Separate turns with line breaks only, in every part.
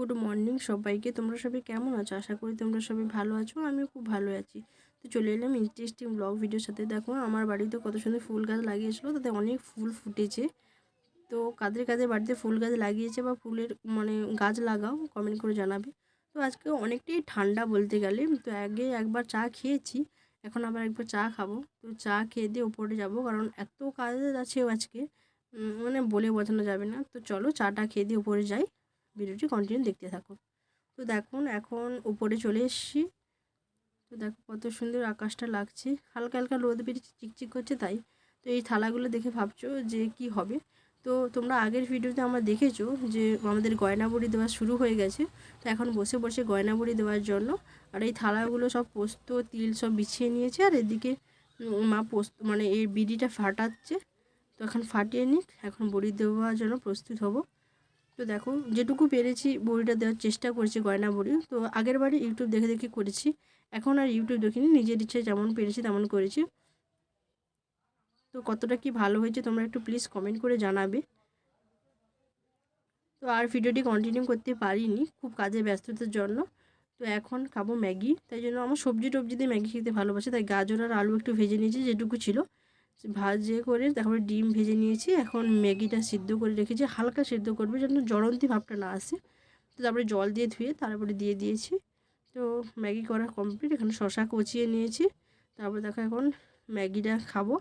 Good morning সবাইকে। তোমরা সবাই কেমন আছো? আশা করি তোমরা সবাই ভালো আছো। আমিও খুব ভালো আছি। তো চলে এলাম ইন্টারেস্টিং ব্লগ ভিডিওর সাথে। দেখো আমার বাড়িতে কত সুন্দর ফুল গাছ লাগিয়েছিল, তাতে অনেক ফুল ফুটেছে। তো কাদের কাদের বাড়িতে ফুল গাছ লাগিয়েছে বা ফুলের গাছ লাগাও কমেন্ট করে জানাবে। তো আজকে অনেকটাই ঠান্ডা বলতে গেলে। তো আগে একবার চা খেয়েছি, এখন আবার একবার চা খাবো। তো চা খেয়ে দিয়ে উপরে যাবো, কারণ এত কাজ আছে আজকে বলে বোঝানো যাবে না। তো চলো চাটা খেয়ে দিয়ে উপরে যাই, ভিডিওটি কন্টিনিউ দেখতে থাকো। তো দেখুন এখন উপরে চলে এসেছি। তো দেখো কত সুন্দর আকাশটা লাগছে, হালকা হালকা রোদ বেরিয়েছে, চিকচিক করছে তাই। তো এই থালাগুলো দেখে ভাবছো যে কি হবে। তো তোমরা আগের ভিডিওতে আমরা দেখেছো যে আমাদের গয়না বড়ি দেওয়া শুরু হয়ে গেছে। তো এখন বসে বসে গয়না বড়ি দেওয়ার জন্য আর এই থালাগুলো সব পোস্ত তিল সব বিছিয়ে নিয়েছে। আর এদিকে মা পোস্ত এই বিড়িটা ফাটাচ্ছে। তো এখন ফাটিয়ে নিক, এখন বড়ি দেওয়ার জন্য প্রস্তুত হব। তো দেখো যেটুকু পেরেছি বড়িটা দেওয়ার চেষ্টা করেছি, গয়না বড়ি। তো আগের বারে ইউটিউব দেখে দেখে করেছি, এখন আর ইউটিউব দেখিনি, নিজের ইচ্ছে যেমন পেরেছি তেমন করেছি। তো কতটা কি ভালো হয়েছে তোমরা একটু প্লিজ কমেন্ট করে জানাবে। তো আর ভিডিওটি কন্টিনিউ করতে পারিনি, খুব কাজে ব্যস্ততার জন্য। তো এখন খাবো ম্যাগি, তাই জন্য আমার সবজি টবজি দিয়ে ম্যাগি খেতে ভালোবাসে, তাই গাজর আর আলু একটু ভেজে নিয়েছি যেটুকু ছিল, ভাজে করে তারপরে ডিম ভেজে নিয়েছি। এখন ম্যাগিটা সিদ্ধ করে রেখেছি, হালকা সিদ্ধ করবে যেন জলন্তি ভাবটা না আসে। তো তারপরে জল দিয়ে ধুয়ে তারপরে দিয়ে দিয়েছি। তো ম্যাগি করা কমপ্লিট, এখানে শশা কচিয়ে নিয়েছি। তারপরে দেখো এখন ম্যাগিটা খাবো।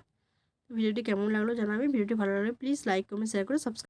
ভিডিওটি কেমন লাগলো জানাবে। ভিডিওটি ভালো লাগলে প্লিজ লাইক কমেন্ট শেয়ার করে সাবস্ক্রাইব।